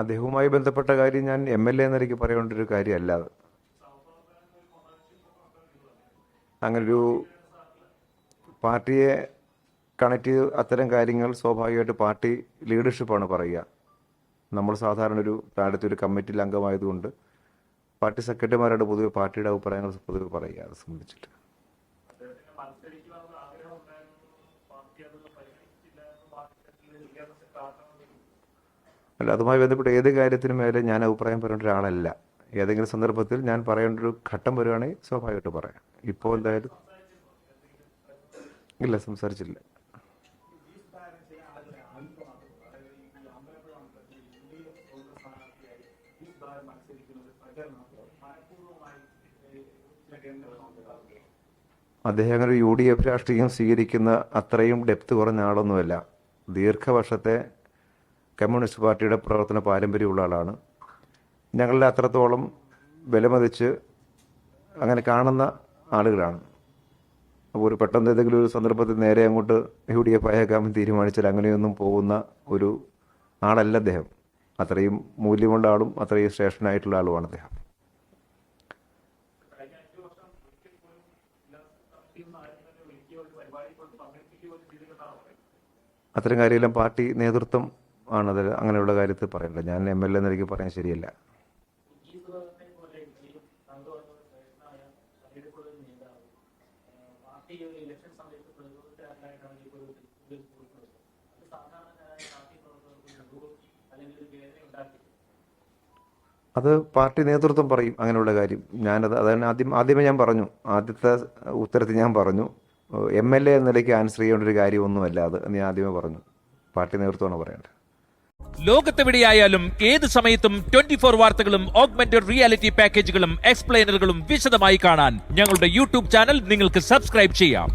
അദ്ദേഹവുമായി ബന്ധപ്പെട്ട കാര്യം ഞാൻ MLA എന്ന നിലയ്ക്ക് പറയേണ്ട ഒരു കാര്യമല്ല അത്. അങ്ങനൊരു പാർട്ടിയെ കണക്ട് ചെയ്ത് അത്തരം കാര്യങ്ങൾ സ്വാഭാവികമായിട്ട് പാർട്ടി ലീഡർഷിപ്പാണ് പറയുക. നമ്മൾ സാധാരണ ഒരു താഴത്തെ ഒരു കമ്മിറ്റിയിൽ അംഗമായതുകൊണ്ട് പാർട്ടി സെക്രട്ടറിമാരോട് പൊതുവെ പാർട്ടിയുടെ അഭിപ്രായങ്ങൾ പൊതുവെ പറയുക. അത് സംബന്ധിച്ചിട്ട് അല്ല, അതുമായി ബന്ധപ്പെട്ട് ഏത് കാര്യത്തിനും മേലെ ഞാൻ അഭിപ്രായം പറയേണ്ട ഒരാളല്ല. ഏതെങ്കിലും സന്ദർഭത്തിൽ ഞാൻ പറയേണ്ട ഒരു ഘട്ടം വരുവാണെങ്കിൽ സ്വാഭാവികമായിട്ട് പറയാം. ഇപ്പോൾ എന്തായാലും ഇല്ല, സംസാരിച്ചില്ല. അദ്ദേഹം അങ്ങനെ ഒരു UDF രാഷ്ട്രീയം സ്വീകരിക്കുന്ന അത്രയും ഡെപ്ത് കുറഞ്ഞ ആളൊന്നുമല്ല. ദീർഘവർഷത്തെ കമ്മ്യൂണിസ്റ്റ് പാർട്ടിയുടെ പ്രവർത്തന പാരമ്പര്യമുള്ള ആളാണ്. ഞങ്ങളുടെ അത്രത്തോളം വിലമതിച്ച് അങ്ങനെ കാണുന്ന ആളുകളാണ്. അപ്പോൾ ഒരു പെട്ടെന്ന് ഏതെങ്കിലും ഒരു സന്ദർഭത്തിൽ നേരെ അങ്ങോട്ട് UDF അയക്കാമെന്ന് തീരുമാനിച്ചാൽ അങ്ങനെയൊന്നും പോകുന്ന ഒരു ആളല്ല അദ്ദേഹം. അത്രയും മൂല്യമുള്ള ആളും അത്രയും ശ്രേഷ്ഠനായിട്ടുള്ള ആളുമാണ് അദ്ദേഹം. അത്തരം കാര്യമെല്ലാം പാർട്ടി നേതൃത്വം ആണത് അങ്ങനെയുള്ള കാര്യത്തിൽ പറയേണ്ടത്. ഞാൻ MLA എന്ന നിലയ്ക്ക് പറയാൻ ശരിയല്ല. അത് പാർട്ടി നേതൃത്വം പറയും അങ്ങനെയുള്ള കാര്യം. അതാണ് ആദ്യമേ ഞാൻ പറഞ്ഞു, ആദ്യത്തെ ഉത്തരത്തിൽ ഞാൻ പറഞ്ഞു MLA എന്ന നിലയ്ക്ക് ആൻസർ ചെയ്യേണ്ട ഒരു കാര്യമൊന്നുമല്ല അത് എന്ന് ഞാൻ ആദ്യമേ പറഞ്ഞു. പാർട്ടി നേതൃത്വമാണ് പറയേണ്ടത്. ലോകത്തെവിടെയായാലും ഏത് സമയത്തും 24 വാർത്തകളും ഓഗ്മെന്റഡ് റിയാലിറ്റി പാക്കേജുകളും എക്സ്പ്ലെയിനറുകളും വിശദമായി കാണാൻ ഞങ്ങളുടെ YouTube ചാനൽ നിങ്ങൾക്ക് സബ്സ്ക്രൈബ് ചെയ്യാം.